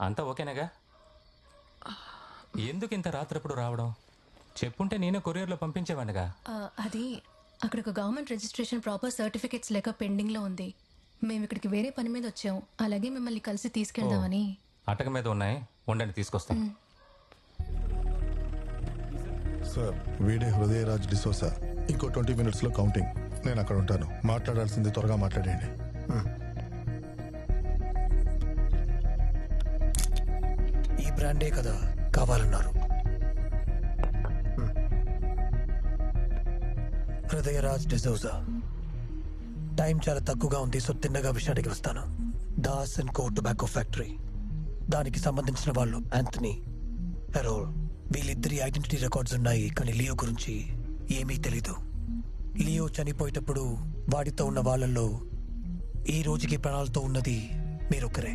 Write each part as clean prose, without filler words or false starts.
అంతా ఓకేనాగా? ఎందుకు ఇంత రాత్రప్పుడు రావడం? చెప్పుంటే నేనే కొరియర్లో పంపించేవాడిగా. అది అక్కడ ఒక గవర్నమెంట్ రిజిస్ట్రేషన్ ప్రాపర్ సర్టిఫికేట్స్ లేక పెండింగ్లో ఉంది. మేము ఇక్కడికి వేరే పని మీద వచ్చాం. అలాగే మిమ్మల్ని కలిసి తీసుకెళ్దామని. అటక మీద ఉన్నాయి, ఉండండి తీసుకొస్తాం. సార్, వీడే హృదయరాజ్ డిసోసా. ఇంకో 20 minutesలో కౌంటింగ్. నేను అక్కడ ఉంటాను. మాట్లాడాల్సింది త్వరగా మాట్లాడేయండి. ఈ బ్రాండే కదా కావాలన్నారు. హృదయరాజ్ డిసోజా. టైం చాలా తక్కువగా ఉంది, సో తిన్నగా విషయానికి వస్తాను. Das and co tobacco factory, దానికి సంబంధించిన వాళ్ళు యాంథనీ, హెరోల్, వీళ్ళిద్దరి ఐడెంటిటీ రికార్డ్స్ ఉన్నాయి. కానీ లియో గురించి ఏమీ తెలీదు. లియో చనిపోయేటప్పుడు వాడితో ఉన్న వాళ్ళల్లో ఈ రోజుకి ప్రాణాలతో ఉన్నది మీరొక్కరే.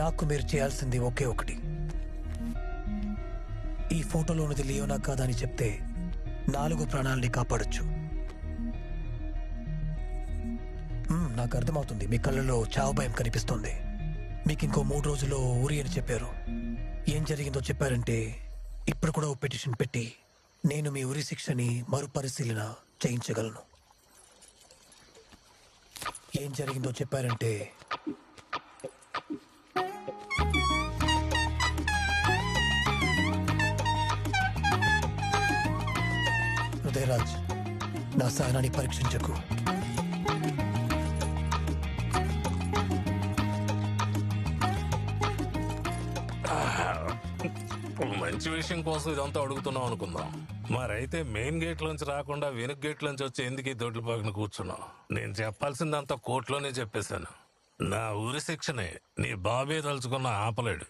నాకు మీరు చేయాల్సింది ఒకే ఒకటి. ఈ ఫోటోలో ఉన్నది లియోనా కాదా అని చెప్తే 4 ప్రాణాలని కాపాడొచ్చు. నాకు అర్థమవుతుంది, మీ కళ్ళలో చావు భయం కనిపిస్తుంది. మీకు ఇంకో 3 రోజుల్లో ఊరి అని చెప్పారు. ఏం జరిగిందో చెప్పారంటే ఇప్పుడు కూడా ఓ పిటిషన్ పెట్టి నేను మీ ఉరి శిక్షని మరుపరిశీలన చేయించగలను. ఏం జరిగిందో చెప్పారంటే హృదయరాజ్, నా సహనాన్ని పరీక్షించకు. మంచి విషయం కోసం ఇదంతా అడుగుతున్నాం అనుకుందాం. మరైతే మెయిన్ గేట్ లోంచి రాకుండా వెనుక గేట్ లోంచి వచ్చి ఎందుకు ఈ దొడ్ల పక్కన కూర్చున్నాం? నేను చెప్పాల్సిందంతా కోర్టులోనే చెప్పేశాను. నా ఊరి శిక్షనే నీ బాబే తలుచుకున్న ఆపలేడు.